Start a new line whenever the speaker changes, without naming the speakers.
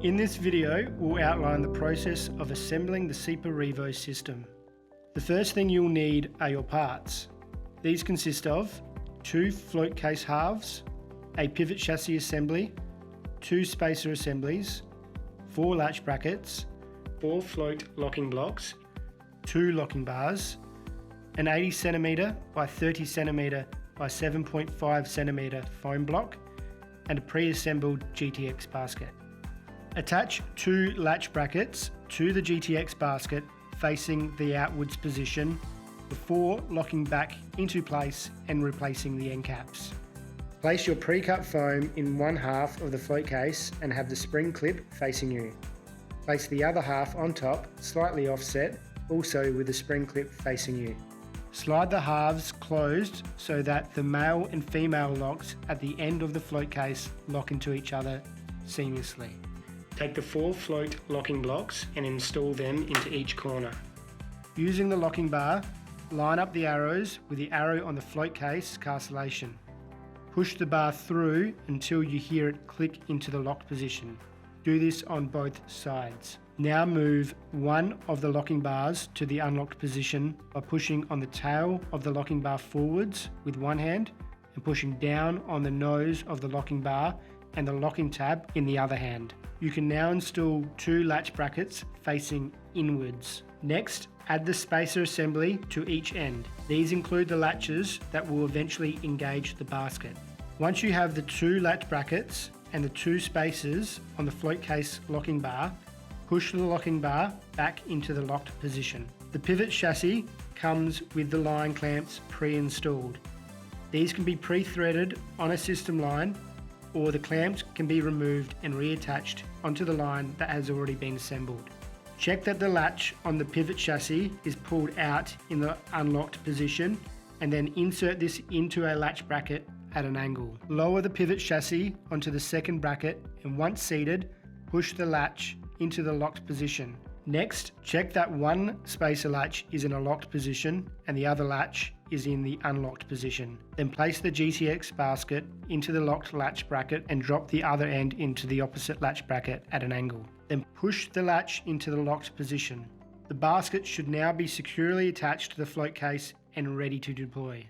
In this video, we'll outline the process of assembling the SEAPA REVO system. The first thing you'll need are your parts. These consist of 2 float case halves, a pivot chassis assembly, 2 spacer assemblies, 4 latch brackets, 4 float locking blocks, 2 locking bars, an 80 cm by 30 cm by 7.5 cm foam block, and a pre-assembled GTX basket. Attach 2 latch brackets to the GTX basket facing the outwards position before locking back into place and replacing the end caps. Place your pre-cut foam in one half of the float case and have the spring clip facing you. Place the other half on top, slightly offset, also with the spring clip facing you. Slide the halves closed so that the male and female locks at the end of the float case lock into each other seamlessly. Take the 4 float locking blocks and install them into each corner. Using the locking bar, line up the arrows with the arrow on the float case castellation. Push the bar through until you hear it click into the locked position. Do this on both sides. Now move one of the locking bars to the unlocked position by pushing on the tail of the locking bar forwards with one hand and pushing down on the nose of the locking bar and the locking tab in the other hand. You can now install 2 latch brackets facing inwards. Next, add the spacer assembly to each end. These include the latches that will eventually engage the basket. Once you have the 2 latch brackets and the 2 spacers on the float case locking bar, push the locking bar back into the locked position. The pivot chassis comes with the line clamps pre-installed. These can be pre-threaded on a system line, or the clamps can be removed and reattached onto the line that has already been assembled. Check that the latch on the pivot chassis is pulled out in the unlocked position and then insert this into a latch bracket at an angle. Lower the pivot chassis onto the second bracket and once seated, push the latch into the locked position. Next, check that one spacer latch is in a locked position and the other latch is in the unlocked position. Then place the GTX basket into the locked latch bracket and drop the other end into the opposite latch bracket at an angle. Then push the latch into the locked position. The basket should now be securely attached to the float case and ready to deploy.